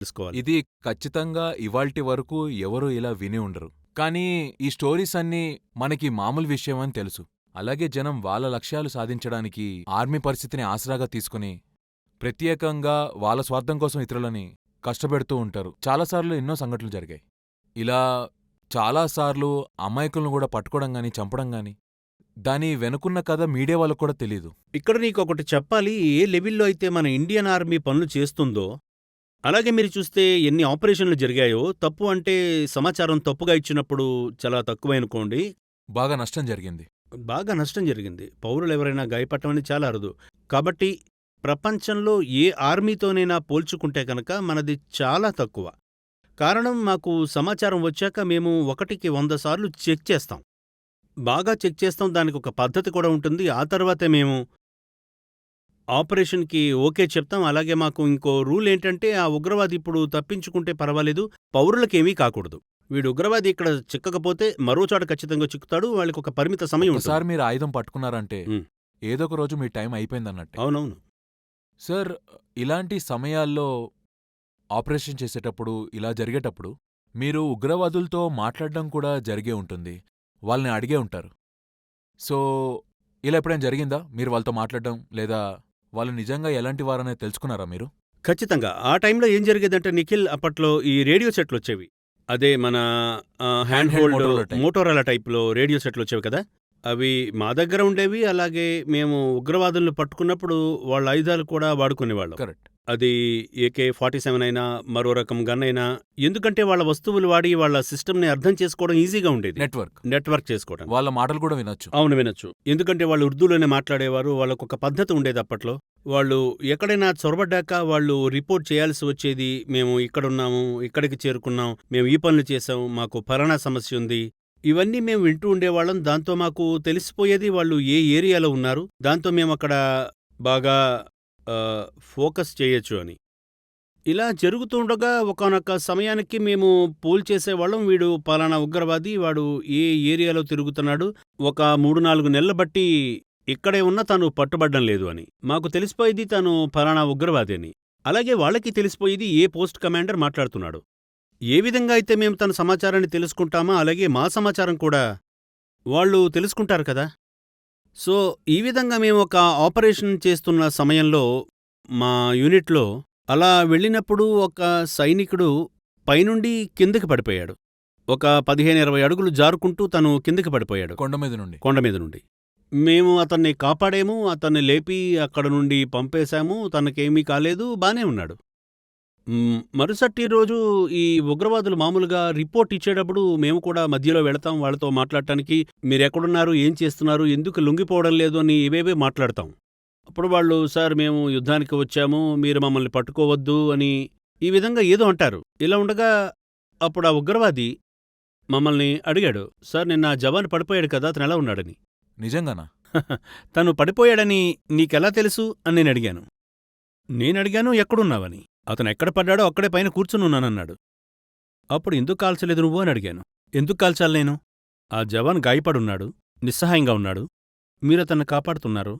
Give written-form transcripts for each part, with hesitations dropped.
తెలుసుకోవాలి. ఇది ఖచ్చితంగా ఇవాల్టి వరకు ఎవరూ ఇలా విని ఉండరు. కానీ ఈ స్టోరీస్ అన్నీ మనకి మామూలు విషయమని తెలుసు. అలాగే జనం వాళ్ళ లక్ష్యాలు సాధించడానికి ఆర్మీ పరిస్థితిని ఆసరాగా తీసుకుని ప్రత్యేకంగా వాళ్ళ స్వార్థం కోసం ఇతరులని కష్టపెడుతూ ఉంటారు. చాలాసార్లు ఎన్నో సంఘటనలు జరిగాయి. ఇలా చాలాసార్లు అమాయకులను కూడా పట్టుకోవడం గానీ, చంపడం గానీ, దాని వెనుకున్న కథ మీడియా వాళ్ళకు కూడా తెలీదు. ఇక్కడ నీకొకటి చెప్పాలి. ఏ లెవెల్‌లో అయితే మన ఇండియన్ ఆర్మీ పనులు చేస్తుందో, అలాగే మీరు చూస్తే ఎన్ని ఆపరేషన్లు జరిగాయో, తప్పు అంటే సమాచారం తప్పుగా ఇచ్చినప్పుడు చాలా తక్కువే అనుకోండి. బాగా నష్టం జరిగింది. బాగా నష్టం జరిగింది. పౌరులెవరైనా గాయపడటం అనేది చాలా అరుదు. కాబట్టి ప్రపంచంలో ఏ ఆర్మీతోనైనా పోల్చుకుంటే కనుక మనది చాలా తక్కువ. కారణం మాకు సమాచారం వచ్చాక మేము 1కి 100 సార్లు చెక్ చేస్తాం. బాగా చెక్ చేస్తాం. దానికొక పద్ధతి కూడా ఉంటుంది. ఆ తర్వాతే మేము ఆపరేషన్‌కి ఓకే చెప్తాం. అలాగే మాకు ఇంకో రూల్ ఏంటంటే, ఆ ఉగ్రవాది ఇప్పుడు తప్పించుకుంటే పర్వాలేదు, పౌరులకేమీ కాకూడదు. వీడు ఉగ్రవాది ఇక్కడ చిక్కకపోతే మరో చోట ఖచ్చితంగా చిక్కుతాడు. వాళ్ళకొక పరిమిత సమయం ఉంటుంది. ఒకసారి మీరు ఆయుధం పట్టుకున్నారంటే హ్మ్. ఏదో ఒక రోజు మీ టైం అయిపోయిందన్నట్టే. అవునవును. సార్, ఇలాంటి సమయాల్లో ఆపరేషన్ చేసేటప్పుడు, ఇలా జరిగేటప్పుడు మీరు ఉగ్రవాదులతో మాట్లాడడం కూడా జరిగే ఉంటుంది. వాళ్ళని అడిగే ఉంటారు. సో, ఇలా ఎప్పుడైనా జరిగిందా? మీరు వాళ్ళతో మాట్లాడడం, లేదా వాళ్ళు నిజంగా ఎలాంటి వారనేది తెలుసుకున్నారా మీరు? ఖచ్చితంగా. ఆ టైంలో ఏం జరిగేదంటే నిఖిల్, అప్పట్లో ఈ రేడియో సెట్‌లొచ్చేవి. అదే మన hand held hold Motorola type. Motorola టైప్‌లో రేడియో సెట్‌లొచ్చేవి కదా! అవి మా దగ్గర ఉండేవి. అలాగే మేము ఉగ్రవాదులను పట్టుకున్నప్పుడు వాళ్ళ ఆయుధాలు కూడా వాడుకునేవాళ్ళం. కరెక్ట్. అది AK-47 అయినా, మరో రకం గన్ అయినా. ఎందుకంటే వాళ్ళ వస్తువులు వాడి వాళ్ళ సిస్టమ్‌ని అర్థం చేసుకోవడం ఈజీగా ఉండేది. నెట్వర్క్ చేసుకోవడం. వాళ్ళ మాటలు కూడా వినొచ్చు. అవును, వినొచ్చు. ఎందుకంటే వాళ్ళు ఉర్దూలోనే మాట్లాడేవారు. వాళ్ళకొక పద్ధతి ఉండేది అప్పట్లో. వాళ్ళు ఎక్కడైనా చొరబడ్డాక వాళ్ళు రిపోర్ట్ చేయాల్సి వచ్చేది. మేము ఇక్కడున్నాము, ఇక్కడికి చేరుకున్నాం, మేము ఈ పనులు చేశాం, మాకు ఫలానా సమస్య ఉంది. ఇవన్నీ మేము వింటూ ఉండేవాళ్ళం. దాంతో మాకు తెలిసిపోయేది వాళ్ళు ఏ ఏరియాలో ఉన్నారు. దాంతో మేమక్కడ బాగా ఫోకస్ చేయొచ్చు అని. ఇలా జరుగుతూ ఉండగా ఒకానొక సమయానికి మేము పోల్ చేసేవాళ్ళం. వీడు పలానా ఉగ్రవాది, వాడు ఏ ఏరియాలో తిరుగుతున్నాడు. ఒక 3-4 నెలలు బట్టి ఇక్కడే ఉన్నా తను పట్టుబడ్డం లేదు అని. మాకు తెలిసిపోయేది తను పలానా ఉగ్రవాది అని. అలాగే వాళ్ళకి తెలిసిపోయేది ఏ పోస్ట్ కమాండర్ మాట్లాడుతున్నాడు. ఏ విధంగా అయితే మేము తన సమాచారాన్ని తెలుసుకుంటామో అలాగే మా సమాచారం కూడా వాళ్ళు తెలుసుకుంటారు కదా! సో, ఈ విధంగా మేము ఒక ఆపరేషన్ చేస్తున్న సమయంలో మా యూనిట్‌లో అలా వెళ్ళినప్పుడు ఒక సైనికుడు పైనుండి కిందకి పడిపోయాడు. ఒక 15-20 అడుగులు జారుకుంటూ తను కిందకి పడిపోయాడు కొండ మీద నుండి. కొండ మీద నుండి. మేము అతన్ని కాపాడాము. అతన్ని లేపి అక్కడ నుండి పంపేశాము. తనకేమీ కాలేదు. బానే ఉన్నాడు. మరుసటి రోజు ఈ ఉగ్రవాదులు మామూలుగా రిపోర్ట్ ఇచ్చేటప్పుడు మేము కూడా మధ్యలో వెళతాం వాళ్ళతో మాట్లాడటానికి. మీరెక్కడున్నారు? ఏం చేస్తున్నారు? ఎందుకు లొంగిపోవడం లేదు? అని ఇవేవే మాట్లాడతాం. అప్పుడు వాళ్ళు, సార్ మేము యుద్ధానికి వచ్చాము, మీరు మమ్మల్ని పట్టుకోవద్దు అని ఈ విధంగా ఏదో అంటారు. ఇలా ఉండగా అప్పుడు ఆ ఉగ్రవాది మమ్మల్ని అడిగాడు, సార్ నిన్న జవాన్ పడిపోయాడు కదా, అతనెలా ఉన్నాడని. నిజంగానా? తను పడిపోయాడని నీకెలా తెలుసు అని నేనడిగాను. నేనడిగాను ఎక్కడున్నావని. అతనెక్కడ పడ్డాడో అక్కడే పైన కూర్చునున్నానన్నాడు. అప్పుడు ఎందుకు కాల్చలేదు నువ్వు అని అడిగాను. ఎందుకు కాల్చాలి నేను? ఆ జవాన్ గాయపడున్నాడు, నిస్సహాయంగా ఉన్నాడు. మీరతన్ని కాపాడుతున్నారు.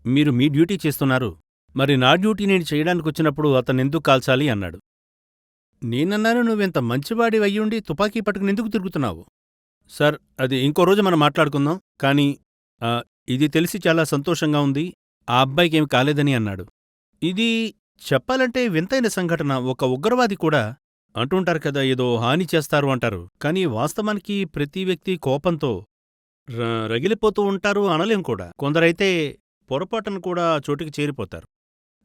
మీరు మీ డ్యూటీ చేస్తున్నారు. మరి నా డ్యూటీ నేను చేయడానికొచ్చినప్పుడు అతన్నెందుకు కాల్చాలి అన్నాడు. నేనన్నాను, నువ్వెంత మంచివాడివయ్యుండి తుపాకీ పట్టుకునెందుకు తిరుగుతున్నావు? సార్, అది ఇంకో రోజు మనం మాట్లాడుకుందాం. కానీ ఇది తెలిసి చాలా సంతోషంగా ఉంది. ఆ అబ్బాయికేమి కాలేదని అన్నాడు. ఇది చెప్పాలంటే వింతైన సంఘటన. ఒక ఉగ్రవాది కూడా అంటుంటారు కదా, ఏదో హాని చేస్తారు అంటారు. కానీ వాస్తవానికి ప్రతి వ్యక్తి కోపంతో రగిలిపోతూ ఉంటారు అనలేం కూడా. కొందరైతే పొరపాటున కూడా చోటికి చేరిపోతారు.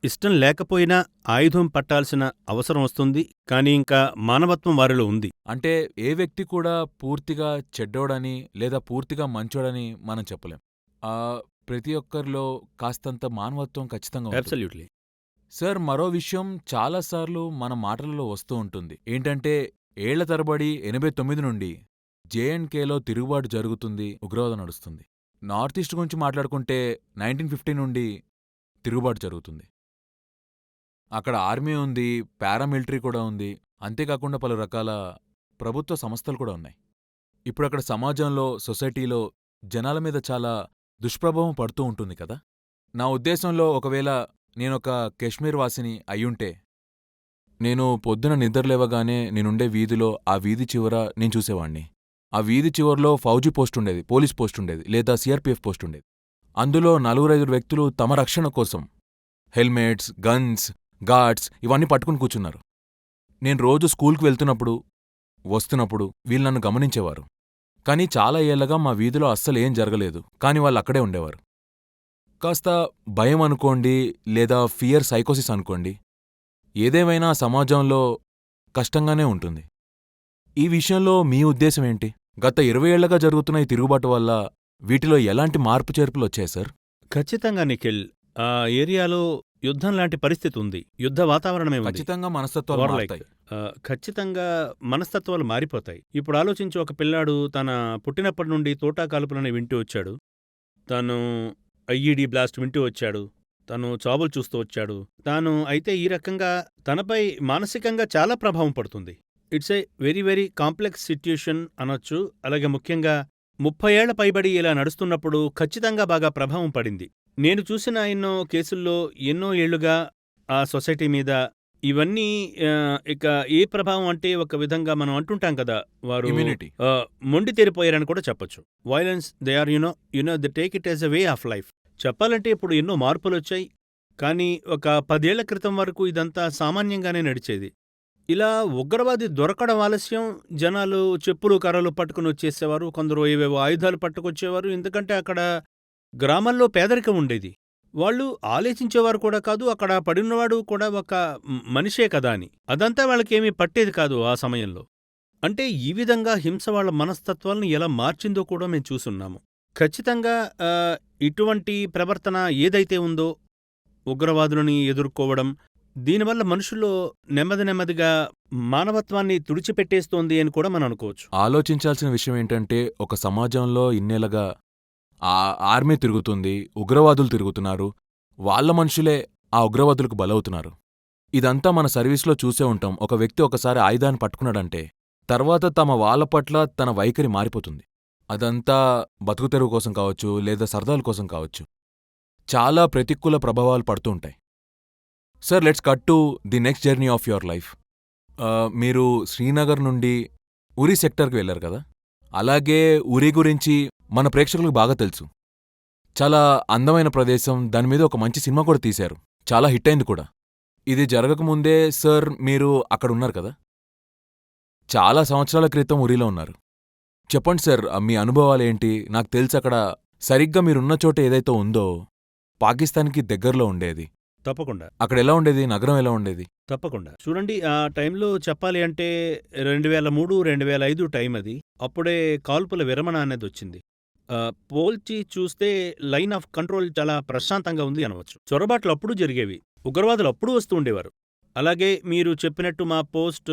ఇష్టం లేకపోయినా ఆయుధం పట్టాల్సిన అవసరం వస్తుంది. కానీ ఇంకా మానవత్వం వారిలో ఉంది. అంటే ఏ వ్యక్తి కూడా పూర్తిగా చెడ్డోడని లేదా పూర్తిగా మంచోడని మనం చెప్పలేం. ప్రతి ఒక్కరిలో కాస్తంత మానవత్వం ఖచ్చితంగా ఉంటుంది. అబ్సల్యూట్లీ. సార్, మరో విషయం చాలాసార్లు మన మాటలలో వస్తూ ఉంటుంది. ఏంటంటే, ఏళ్ల తరబడి 89 నుండి జేఎండ్కేలో తిరుగుబాటు జరుగుతుంది, ఉగ్రవాదం నడుస్తుంది. నార్త్ ఈస్ట్ గురించి మాట్లాడుకుంటే 1950 నుండి తిరుగుబాటు జరుగుతుంది. అక్కడ ఆర్మీ ఉంది, పారామిలిటరీ కూడా ఉంది. అంతేకాకుండా పలు రకాల ప్రభుత్వ సంస్థలు కూడా ఉన్నాయి. ఇప్పుడక్కడ సమాజంలో, సొసైటీలో జనాల మీద చాలా దుష్ప్రభావం పడుతూ ఉంటుంది కదా. నా ఉద్దేశంలో ఒకవేళ నేనొక కశ్మీర్ వాసిని అయ్యుంటే నేను పొద్దున నిద్రలేవగానే నేనుండే వీధిలో ఆ వీధి చివర నేను చూసేవాణ్ణి. ఆ వీధి చివర్లో ఫౌజీ పోస్టుండేది, పోలీస్ పోస్టుండేది, లేదా సిఆర్‌పిఎఫ్ పోస్టుండేది. అందులో 4-5 వ్యక్తులు తమ రక్షణ కోసం హెల్మెట్స్, గన్స్, గార్డ్స్ ఇవన్నీ పట్టుకుని కూర్చున్నారు. నేను రోజు స్కూల్కి వెళ్తున్నప్పుడు, వస్తున్నప్పుడు వీళ్ళు నన్ను గమనించేవారు. కానీ చాలా ఏళ్లగా మా వీధిలో అస్సలేం జరగలేదు. కానీ వాళ్ళక్కడే ఉండేవారు. కాస్త భయం అనుకోండి, లేదా ఫియర్ సైకోసిస్ అనుకోండి, ఏదేమైనా సమాజంలో కష్టంగానే ఉంటుంది. ఈ విషయంలో మీ ఉద్దేశం ఏంటి? గత 20 ఏళ్లగా జరుగుతున్న ఈ తిరుగుబాటు వల్ల వీటిలో ఎలాంటి మార్పు చేర్పులొచ్చాయి సార్? ఖచ్చితంగా నిఖిల్. ఆ ఏరియాలో యుద్ధం లాంటి పరిస్థితి ఉంది. యుద్ధ వాతావరణమే ఉంది. ఖచ్చితంగా మనస్తత్వాలు War like. మారతాయి. ఖచ్చితంగా మనస్తత్వాలు మారిపోతాయి. ఇప్పుడు ఆలోచించి, ఒక పిల్లాడు తన పుట్టినప్పటి నుండి తోటా కాల్పులని వింటూ వచ్చాడు. తను ఐఈడీ బ్లాస్ట్ వింటూ వచ్చాడు. తను చావులు చూస్తూ వచ్చాడు. అయితే ఈ రకంగా తనపై మానసికంగా చాలా ప్రభావం పడుతుంది. It's a very very complex situation అనొచ్చు. అలాగే ముఖ్యంగా 30 ఏళ్ల పైబడి ఇలా నడుస్తున్నప్పుడు ఖచ్చితంగా బాగా ప్రభావం పడింది. నేను చూసిన ఎన్నో కేసుల్లో ఎన్నో ఏళ్లుగా ఆ సొసైటీ మీద ఇవన్నీ ఇక ఏ ప్రభావం అంటే, ఒక విధంగా మనం అంటుంటాం కదా, వారు ఇమ్యూనిటీ. మొండి తెరిపోయారని కూడా చెప్పొచ్చు. Violence, they are they take it as a way of life. చెప్పాలంటే ఇప్పుడు ఎన్నో మార్పులొచ్చాయి. కానీ ఒక 10 ఏళ్ల క్రితం వరకు ఇదంతా సామాన్యంగానే నడిచేది. ఇలా ఉగ్రవాది దొరకడం ఆలస్యం. జనాలు చెప్పులు కర్రలు పట్టుకుని వచ్చేసేవారు. కొందరు ఏవేవో ఆయుధాలు పట్టుకొచ్చేవారు. ఎందుకంటే అక్కడ గ్రామాల్లో పేదరికం ఉండేది. వాళ్ళు ఆలోచించేవారు కూడా కాదు, అక్కడ పడినవాడు కూడా ఒక మనిషే కదా అని. అదంతా వాళ్ళకేమీ పట్టేది కాదు ఆ సమయంలో. అంటే ఈ విధంగా హింస వాళ్ళ మనస్తత్వాలను ఎలా మార్చిందో కూడా మేము చూసున్నాము. ఖచ్చితంగా ఇటువంటి ప్రవర్తన ఏదైతే ఉందో, ఉగ్రవాదులని ఎదుర్కోవడం, దీనివల్ల మనుషుల్లో నెమ్మది నెమ్మదిగా మానవత్వాన్ని తుడిచిపెట్టేస్తోంది అని కూడా మనం అనుకోవచ్చు. ఆలోచించాల్సిన విషయం ఏంటంటే, ఒక సమాజంలో ఇన్నేళ్లగా ఆర్మీ తిరుగుతుంది, ఉగ్రవాదులు తిరుగుతున్నారు, వాళ్ళ మనుషులే ఆ ఉగ్రవాదులకు బలవుతున్నారు. ఇదంతా మన సర్వీస్లో చూసే ఉంటాం. ఒక వ్యక్తి ఒకసారి ఆయుధాన్ని పట్టుకున్నాడంటే తర్వాత తమ వాళ్ళ పట్ల తన వైఖరి మారిపోతుంది. అదంతా బతుకుతెరువు కోసం కావచ్చు, లేదా సరదాల కోసం కావచ్చు. చాలా ప్రతికూల ప్రభావాలు పడుతూ ఉంటాయి. Sir, let's cut to the next journey of your life. మీరు శ్రీనగర్ నుండి ఉరీ సెక్టర్కి వెళ్ళారు కదా. అలాగే ఉరీ గురించి మన ప్రేక్షకులకు బాగా తెలుసు. చాలా అందమైన ప్రదేశం, దాని మీద ఒక మంచి సినిమా కూడా తీశారు, చాలా హిట్ అయింది కూడా. ఇది జరగకముందే సార్ మీరు అక్కడ ఉన్నారు కదా, చాలా సంవత్సరాల క్రితం ఉరీలో ఉన్నారు. చెప్పండి సార్, మీ అనుభవాలేంటి? నాకు తెలిసి అక్కడ సరిగ్గా మీరున్న చోట ఏదైతే ఉందో పాకిస్తాన్కి దగ్గరలో ఉండేది. తప్పకుండా. అక్కడ ఎలా ఉండేది? నగరం ఎలా ఉండేది? తప్పకుండా. చూడండి, ఆ టైంలో చెప్పాలి అంటే 2003, 2005 టైం అది. అప్పుడే కాల్పుల విరమణ అనేది వచ్చింది. పోల్చి చూస్తే లైన్ ఆఫ్ కంట్రోల్ చాలా ప్రశాంతంగా ఉంది అనవచ్చు. చొరబాట్లు అప్పుడు జరిగేవి, ఉగ్రవాదులు అప్పుడు వస్తూ ఉండేవారు. అలాగే మీరు చెప్పినట్టు మా పోస్ట్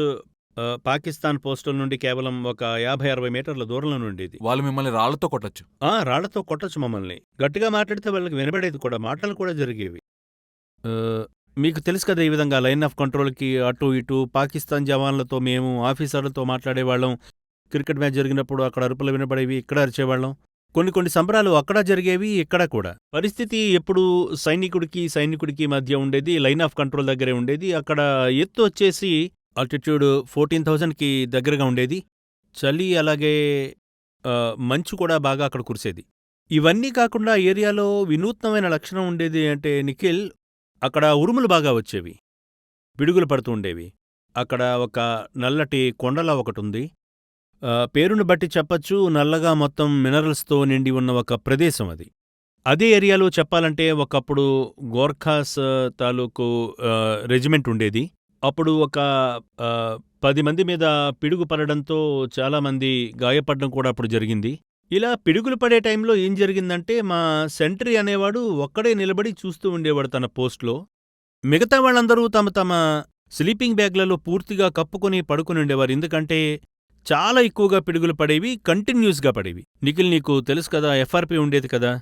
పాకిస్తాన్ పోస్టుల నుండి కేవలం ఒక 50-60 మీటర్ల దూరంలో ఉండేది. వాళ్ళు మిమ్మల్ని రాళ్లతో కొట్టచ్చు. రాళ్లతో కొట్టచ్చు మమ్మల్ని. గట్టిగా మాట్లాడితే వాళ్ళకి వినబడేది కూడా, మాటలు కూడా జరిగేవి. మీకు తెలుసు కదా, ఈ విధంగా లైన్ ఆఫ్ కంట్రోల్కి అటు ఇటు పాకిస్తాన్ జవాన్లతో మేము ఆఫీసర్లతో మాట్లాడేవాళ్ళం. క్రికెట్ మ్యాచ్ జరిగినప్పుడు అక్కడ అరుపులు వినబడేవి, ఇక్కడ అరిచేవాళ్ళం. కొన్ని సంబరాలు అక్కడ జరిగేవి, ఇక్కడ కూడా. పరిస్థితి ఎప్పుడు సైనికుడికి మధ్య ఉండేది, లైన్ ఆఫ్ కంట్రోల్ దగ్గరే ఉండేది. అక్కడ ఎత్తు వచ్చేసి ఆల్టిట్యూడ్ 14,000కి దగ్గరగా ఉండేది. చలి, అలాగే మంచు కూడా బాగా అక్కడ కురిసేది. ఇవన్నీ కాకుండా ఏరియాలో వినూత్నమైన లక్షణం ఉండేది అంటే నిఖిల్, అక్కడ ఉరుములు బాగా వచ్చేవి, పిడుగులు పడుతూ ఉండేవి. అక్కడ ఒక నల్లటి కొండలా ఒకటుంది. పేరును బట్టి చెప్పచ్చు, నల్లగా మొత్తం మినరల్స్తో నిండి ఉన్న ఒక ప్రదేశం అది. అదే ఏరియాలో చెప్పాలంటే ఒకప్పుడు గోర్ఖాస్ తాలూకు రెజిమెంట్ ఉండేది. అప్పుడు ఒక 10 మంది మీద పిడుగు పడడంతో చాలామంది గాయపడడం కూడా అప్పుడు జరిగింది. ఇలా పిడుగులు పడే టైంలో ఏం జరిగిందంటే, మా సెంట్రీ అనేవాడు ఒక్కడే నిలబడి చూస్తూ ఉండేవాడు తన పోస్ట్లో. మిగతా వాళ్ళందరూ తమ స్లీపింగ్ బ్యాగ్లలో పూర్తిగా కప్పుకొని పడుకుని ఉండేవారు. ఎందుకంటే చాలా ఎక్కువగా పిడుగులు పడేవి, కంటిన్యూస్గా పడేవి. నిఖిల్, నీకు తెలుసు కదా, ఎఫ్ఆర్పి ఉండేది కదా,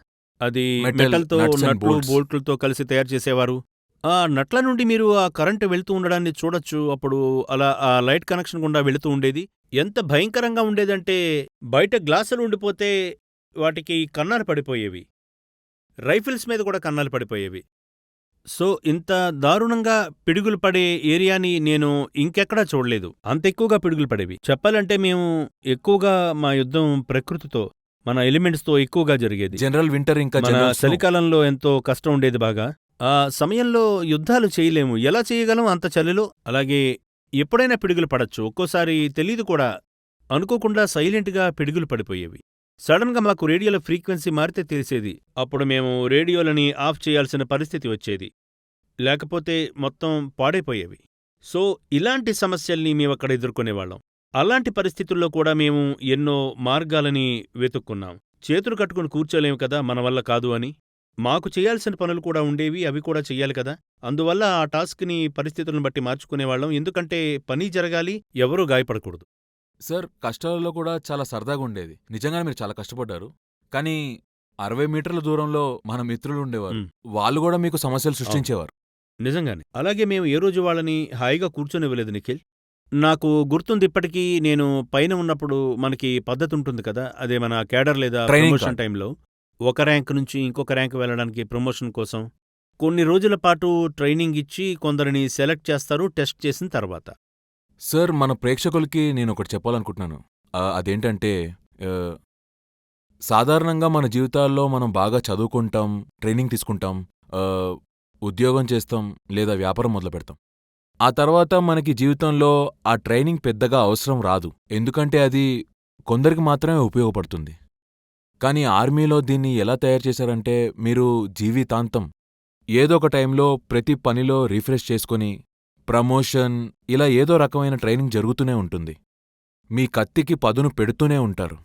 అది మెటల్తో, నట్లు, బోల్ట్లతో కలిసి తయారు చేసేవారు. ఆ నట్ల నుండి మీరు ఆ కరెంటు వెళ్తూ ఉండడాన్ని చూడొచ్చు. అప్పుడు అలా ఆ లైట్ కనెక్షన్ గుండా వెళుతూ ఉండేది. ఎంత భయంకరంగా ఉండేదంటే, బయట గ్లాసులు ఉండిపోతే వాటికి కన్నాలు పడిపోయేవి, రైఫిల్స్ మీద కూడా కన్నాలు పడిపోయేవి. సో ఇంత దారుణంగా పిడుగులు పడే ఏరియాని నేను ఇంకెక్కడా చూడలేదు. అంత ఎక్కువగా పిడుగులు పడేవి. చెప్పాలంటే మేము ఎక్కువగా మా యుద్ధం ప్రకృతితో, మన ఎలిమెంట్స్‌తో ఎక్కువగా జరిగేది. జనరల్ వింటర్ ఇంకా మన జనరల్ స్నో. చలికాలంలో ఎంతో కష్టం ఉండేది బాగా. ఆ సమయంలో యుద్ధాలు చేయలేము. ఎలా చేయగలం అంత చలిలో? అలాగే ఎప్పుడైనా పిడుగులు పడొచ్చు. ఒక్కోసారి తెలీదు కూడా. అనుకోకుండా సైలెంట్‌గా పిడుగులు పడిపోయేవి. సడన్‌గా మాకు రేడియోల ఫ్రీక్వెన్సీ మారితే తెలిసేది. అప్పుడు మేము రేడియోలని ఆఫ్ చేయాల్సిన పరిస్థితి వచ్చేది. లేకపోతే మొత్తం పాడైపోయేవి. సో ఇలాంటి సమస్యల్ని మేమక్కడ ఎదుర్కొనేవాళ్ళం. అలాంటి పరిస్థితుల్లో కూడా మేము ఎన్నో మార్గాలని వెతుక్కున్నాం. చేతులు కట్టుకుని కూర్చోలేము కదా, మన వల్ల కాదు అని. మాకు చేయాల్సిన పనులు కూడా ఉండేవి, అవి కూడా చెయ్యాలి కదా. అందువల్ల ఆ టాస్క్‌ని పరిస్థితులను బట్టి మార్చుకునేవాళ్ళం. ఎందుకంటే పని జరగాలి, ఎవరూ గాయపడకూడదు. సార్, కష్టాలలో కూడా చాలా సరదాగా ఉండేది. నిజంగానే మీరు చాలా కష్టపడ్డారు. కానీ 60 మీటర్ల దూరంలో మన మిత్రులు ఉండేవారు. హ్మ్. వాళ్ళు కూడా మీకు సమస్యలు సృష్టించేవారు. నిజంగానే. అలాగే మేము ఏ రోజు వాళ్ళని హాయిగా కూర్చొనివ్వలేదు నిఖిల్. నాకు గుర్తుంది ఇప్పటికీ. నేను పైన ఉన్నప్పుడు మనకి పద్ధతుంటుంది కదా, అదే మన క్యాడర్ లేదా ట్రైనింగ్ ప్రమోషన్ కార్డ్. టైంలో ఒక ర్యాంక్ నుంచి ఇంకొక ర్యాంక్ వెళ్ళడానికి ప్రమోషన్ కోసం కొన్ని రోజుల పాటు ట్రైనింగ్ ఇచ్చి కొందరిని సెలెక్ట్ చేస్తారు టెస్ట్ చేసిన తర్వాత. సార్, మన ప్రేక్షకులకి నేనొకటి చెప్పాలనుకుంటున్నాను. అదేంటంటే ఆ, సాధారణంగా మన జీవితాల్లో మనం బాగా చదువుకుంటాం, ట్రైనింగ్ తీసుకుంటాం, ఆ, ఉద్యోగం చేస్తాం లేదా వ్యాపారం మొదలుపెడతాం. ఆ తర్వాత మనకి జీవితంలో ఆ ట్రైనింగ్ పెద్దగా అవసరం రాదు. ఎందుకంటే అది కొందరికి మాత్రమే ఉపయోగపడుతుంది. కానీ ఆర్మీలో దీన్ని ఎలా తయారు చేశారంటే మీరు జీవితాంతం ఏదో ఒక టైంలో ప్రతి పనిలో రిఫ్రెష్ చేసుకొని ప్రమోషన్ ఇలా ఏదో రకమైన ట్రైనింగ్ జరుగుతూనే ఉంటుంది. మీ కత్తికి పదును పెడుతూనే ఉంటారు.